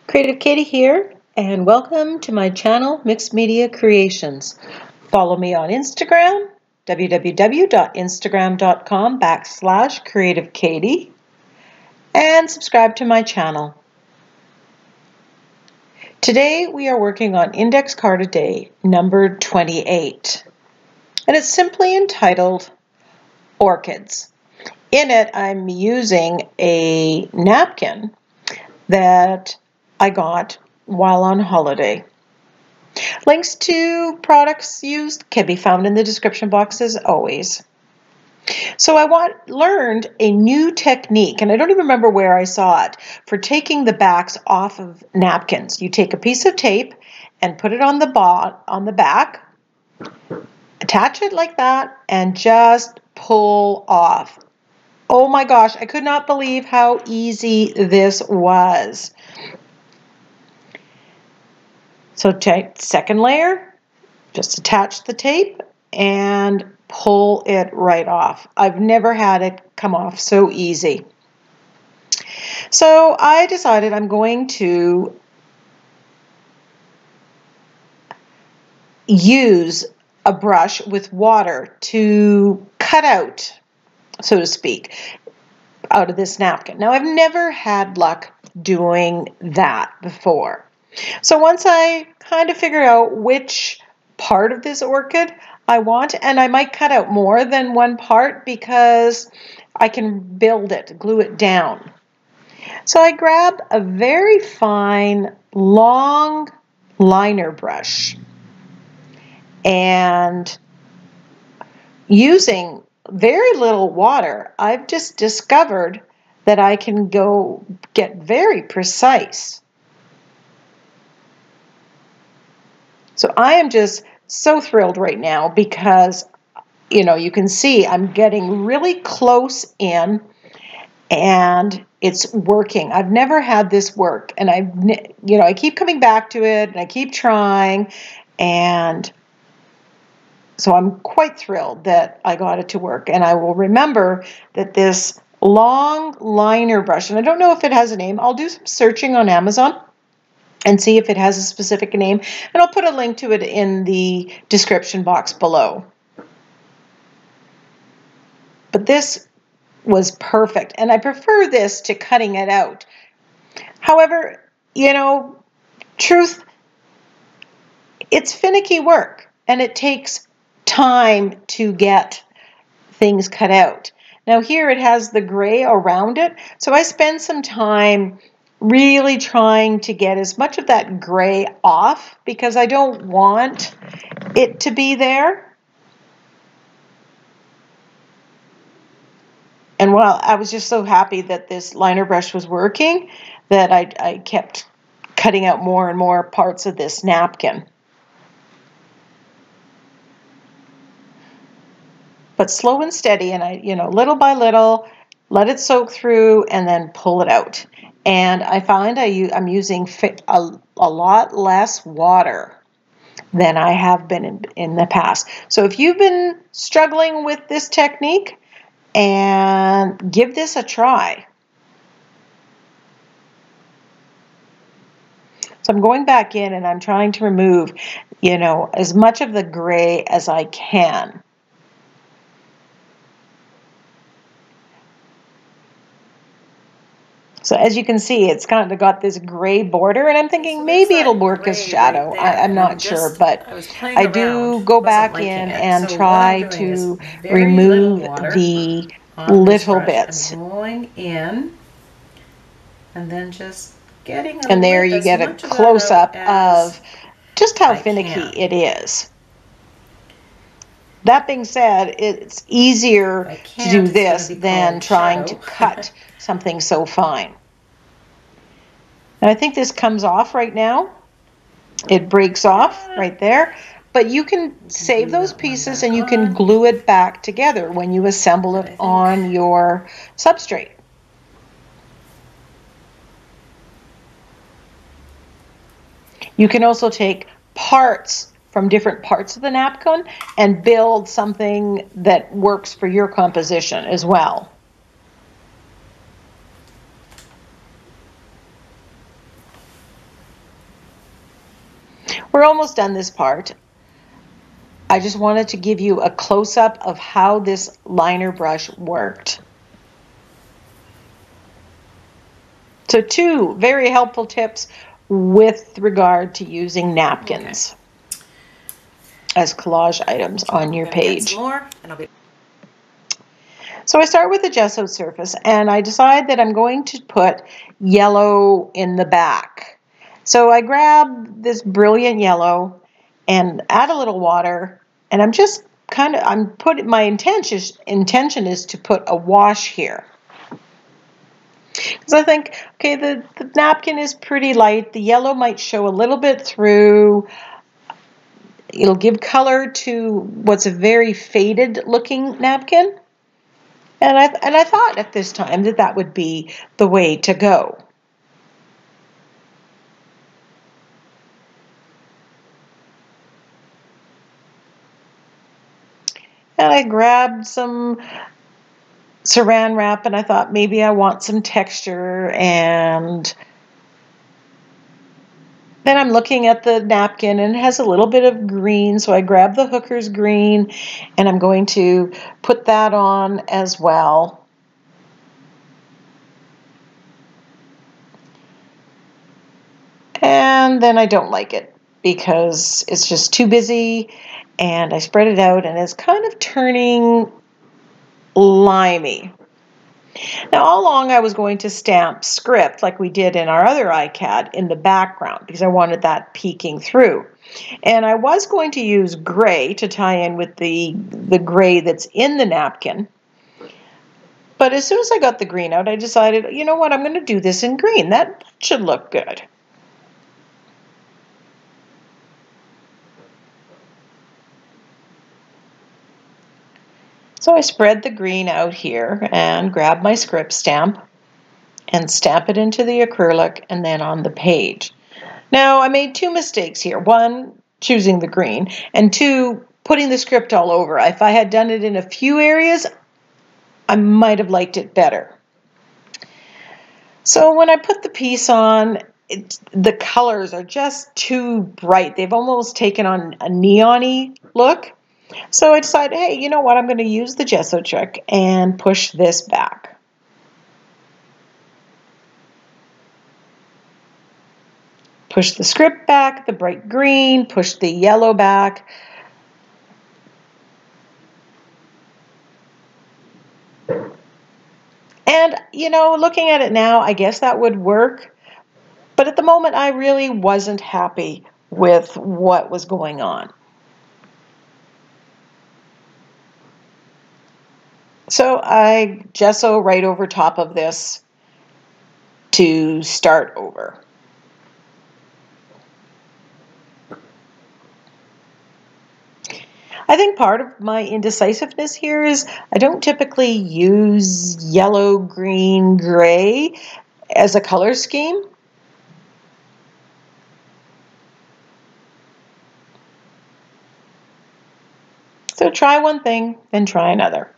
Creative Katie here, and welcome to my channel, Mixed Media Creations. Follow me on Instagram, www.instagram.com/creativekatie, and subscribe to my channel. Today we are working on index card a day, number 28, and it's simply entitled Orchids. In it, I'm using a napkin that I got while on holiday. Links to products used can be found in the description box as always. So I learned a new technique, and I don't even remember where I saw it, for taking the backs off of napkins. You take a piece of tape and put it on the back, attach it like that, and just pull off. Oh my gosh, I could not believe how easy this was. So take second layer, just attach the tape and pull it right off. I've never had it come off so easy. So I decided I'm going to use a brush with water to cut out, so to speak, out of this napkin. Now I've never had luck doing that before. So once I kind of figure out which part of this orchid I want, and I might cut out more than one part because I can build it, glue it down. So I grabbed a very fine, long liner brush, and using very little water, I've just discovered that I can get very precise. So I am just so thrilled right now because, you can see I'm getting really close in and it's working. I've never had this work, and I keep coming back to it and I keep trying, and so I'm quite thrilled that I got it to work. And I will remember that this long liner brush, and I don't know if it has a name, I'll do some searching on Amazon and see if it has a specific name, and I'll put a link to it in the description box below. But this was perfect, and I prefer this to cutting it out. However, it's finicky work, and it takes time to get things cut out. Now here it has the gray around it, so I spend some time really trying to get as much of that gray off because I don't want it to be there. And while I was just so happy that this liner brush was working, that I kept cutting out more and more parts of this napkin. But slow and steady, and I, little by little, let it soak through and then pull it out. And I find I'm using a lot less water than I have been in the past. So if you've been struggling with this technique, and give this a try. So I'm going back in and I'm trying to remove, as much of the gray as I can. So as you can see, it's kind of got this gray border, and I'm thinking maybe it'll work as shadow. I'm not sure, but I do go back in and try to remove the little bits. I'm going in and then just getting and there you get a close-up of just how finicky it is. That being said, it's easier to do this than trying to cut something so fine. And I think this comes off right now. It breaks off right there. But you can save those pieces and you can glue it back together when you assemble it on your substrate. You can also take parts from different parts of the napkin and build something that works for your composition as well. We're almost done this part. I just wanted to give you a close-up of how this liner brush worked. So 2 very helpful tips with regard to using napkins as collage items on your page. So I start with the gessoed surface, and I decide that I'm going to put yellow in the back. So I grab this brilliant yellow and add a little water, and my intention is to put a wash here. Because I think, okay, the napkin is pretty light. The yellow might show a little bit through. It'll give color to what's a very faded looking napkin. And I thought at this time that that would be the way to go. And I grabbed some saran wrap, and I thought maybe I want some texture, and then I'm looking at the napkin and it has a little bit of green, so I grab the hooker's green and I'm going to put that on as well. And then I don't like it because it's just too busy, and I spread it out and it's kind of turning limey. Now, all along I was going to stamp script like we did in our other ICAD in the background because I wanted that peeking through. And I was going to use gray to tie in with the gray that's in the napkin. But as soon as I got the green out, I decided, you know what, I'm going to do this in green. That should look good. So I spread the green out here and grab my script stamp and stamp it into the acrylic and then on the page. Now, I made 2 mistakes here. 1, choosing the green, and 2, putting the script all over. If I had done it in a few areas, I might have liked it better. So when I put the piece on, the colors are just too bright. They've almost taken on a neon-y look. So I decided, hey, you know what? I'm going to use the gesso trick and push this back. Push the script back, the bright green, push the yellow back. And, you know, looking at it now, I guess that would work. But at the moment, I really wasn't happy with what was going on. So I gesso right over top of this to start over. I think part of my indecisiveness here is I don't typically use yellow, green, gray as a color scheme. So try one thing, then try another.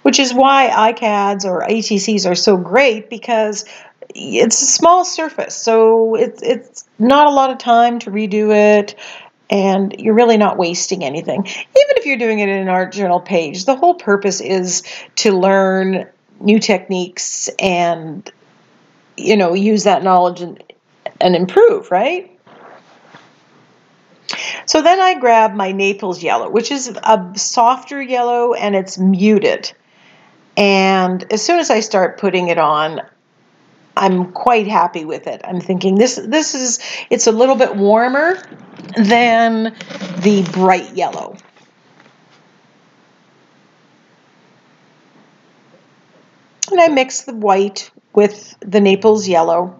Which is why ICADs or ATCs are so great, because it's a small surface, so it's not a lot of time to redo it, and you're really not wasting anything. Even if you're doing it in an art journal page, the whole purpose is to learn new techniques and, you know, use that knowledge and improve, right? So then I grab my Naples yellow, which is a softer yellow and it's muted. And as soon as I start putting it on, I'm quite happy with it. I'm thinking it's a little bit warmer than the bright yellow. And I mix the white with the Naples yellow.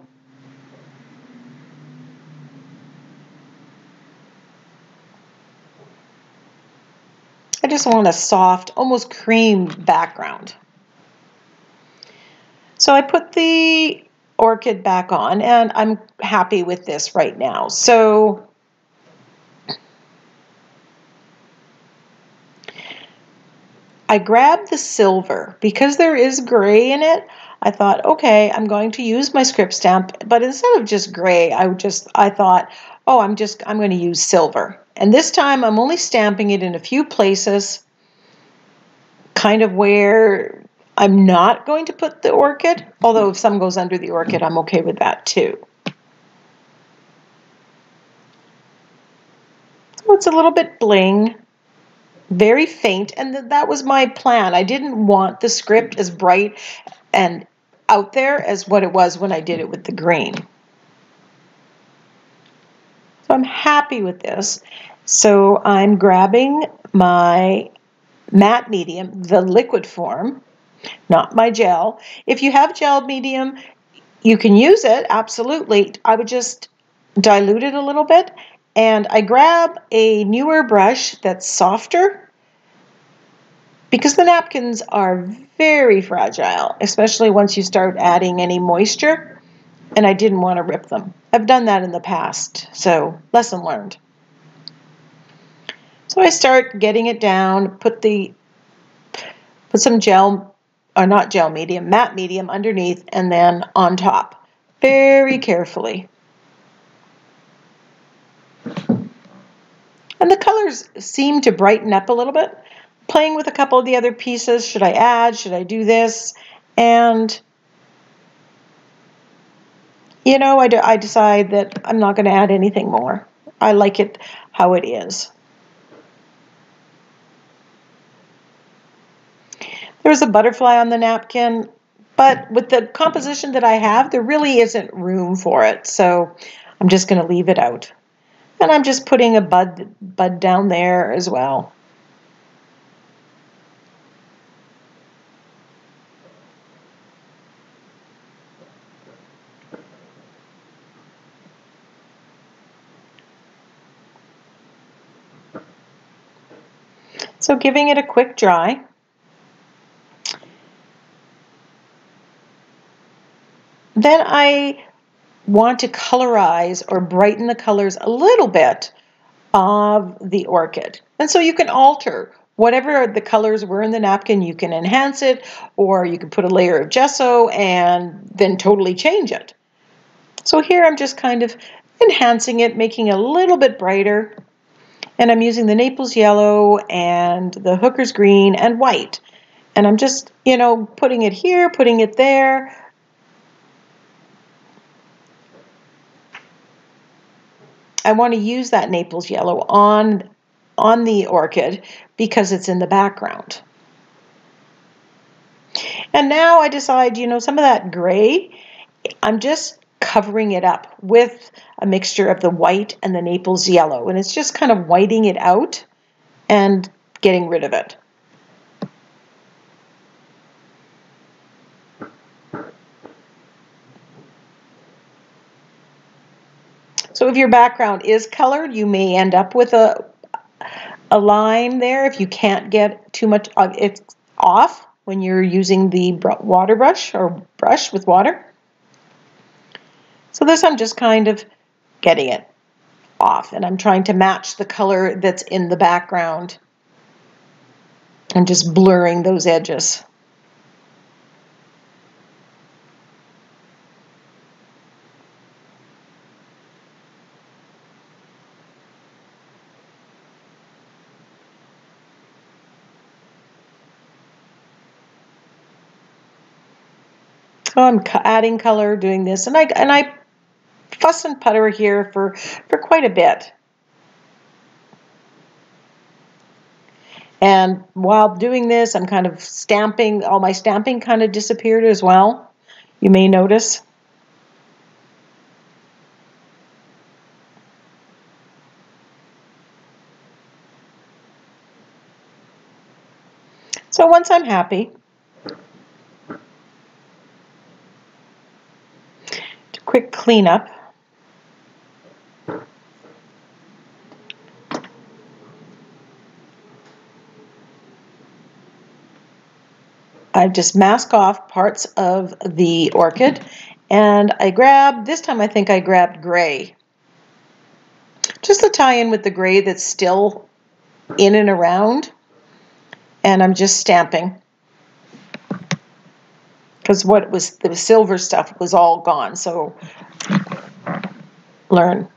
I just want a soft, almost cream background. So I put the Orchid back on, and I'm happy with this right now. So I grabbed the silver because there is gray in it. I thought, okay, I'm going to use my script stamp, but instead of just gray, I thought, oh, I'm going to use silver. And this time I'm only stamping it in a few places, kind of where I'm not going to put the orchid, although if some goes under the orchid, I'm okay with that too. So it's a little bit bling, very faint, and that was my plan. I didn't want the script as bright and out there as what it was when I did it with the green. So I'm happy with this. So I'm grabbing my matte medium, the liquid form, not my gel. If you have gel medium, you can use it, absolutely. I would just dilute it a little bit, and I grab a newer brush that's softer because the napkins are very fragile, especially once you start adding any moisture, and I didn't want to rip them. I've done that in the past, so lesson learned. So I start getting it down, put some gel, or not gel medium, matte medium underneath, and then on top, very carefully. And the colors seem to brighten up a little bit. Playing with a couple of the other pieces, should I add, should I do this? And, you know, I decide that I'm not going to add anything more. I like it how it is. There's a butterfly on the napkin, but with the composition that I have, there really isn't room for it. So I'm just going to leave it out. And I'm just putting a bud down there as well. So giving it a quick dry. Then I want to colorize or brighten the colors a little bit of the orchid. And so you can alter whatever the colors were in the napkin, you can enhance it, or you can put a layer of gesso and then totally change it. So here I'm just kind of enhancing it, making it a little bit brighter. And I'm using the Naples yellow and the Hooker's green and white. And I'm just, you know, putting it here, putting it there. I want to use that Naples yellow on the orchid because it's in the background. And now I decide, you know, some of that gray, I'm just covering it up with a mixture of the white and the Naples yellow. And it's just kind of whiting it out and getting rid of it. So if your background is colored, you may end up with a line there if you can't get too much of it off when you're using the water brush or brush with water. So this I'm just kind of getting it off, and I'm trying to match the color that's in the background and just blurring those edges. So I'm adding color, doing this, and I fuss and putter here for quite a bit. And while doing this, I'm kind of stamping, all my stamping kind of disappeared as well, you may notice. So once I'm happy, quick cleanup. I just mask off parts of the orchid, and I grab, this time I think I grabbed gray, just to tie in with the gray that's still in and around. and I'm just stamping. Because what was the silver stuff was all gone, so learn.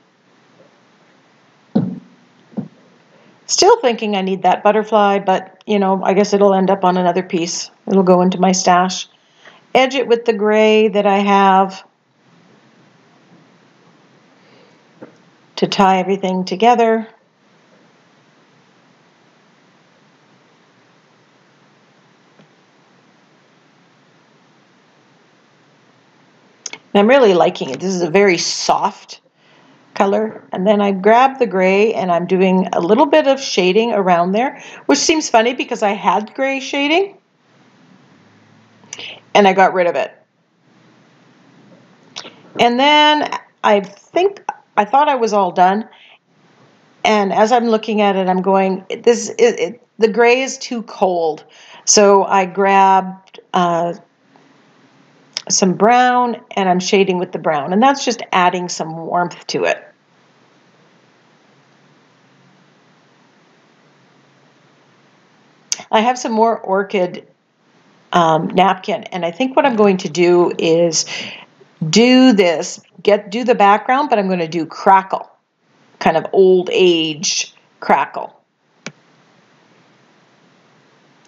Still thinking I need that butterfly, but you know, I guess it'll end up on another piece. It'll go into my stash. Edge it with the gray that I have to tie everything together. And I'm really liking it. This is a very soft color. And then I grab the gray and I'm doing a little bit of shading around there, which seems funny because I had gray shading and I got rid of it. And then I thought I was all done. And as I'm looking at it, I'm going, the gray is too cold. So I grabbed some brown and I'm shading with the brown. And that's just adding some warmth to it. I have some more Orchid napkin. And I think what I'm going to do is do this, do the background, but I'm going to do crackle. Kind of old age crackle.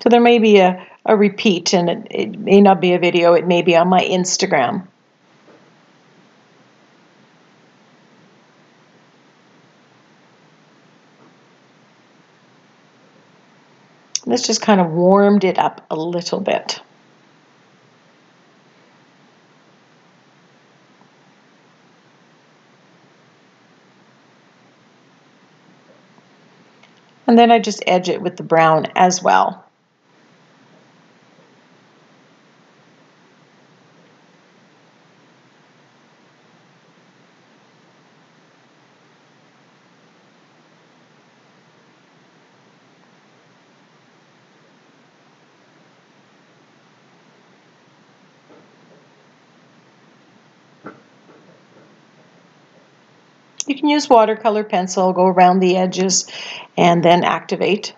So there may be a repeat, and it may not be a video, it may be on my Instagram. This just kind of warmed it up a little bit. And then I just edge it with the brown as well. You can use watercolor pencil, go around the edges, and then activate.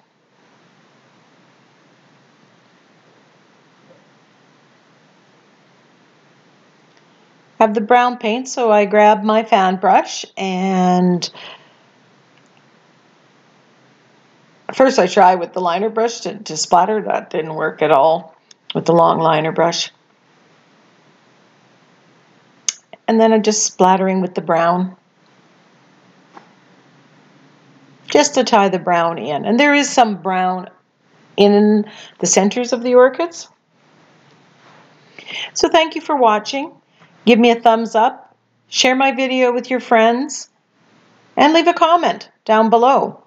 I have the brown paint, so I grab my fan brush and first I try with the liner brush to splatter. That didn't work at all with the long liner brush. And then I'm just splattering with the brown, just to tie the brown in. And there is some brown in the centers of the orchids. So thank you for watching. Give me a thumbs up, share my video with your friends, and leave a comment down below.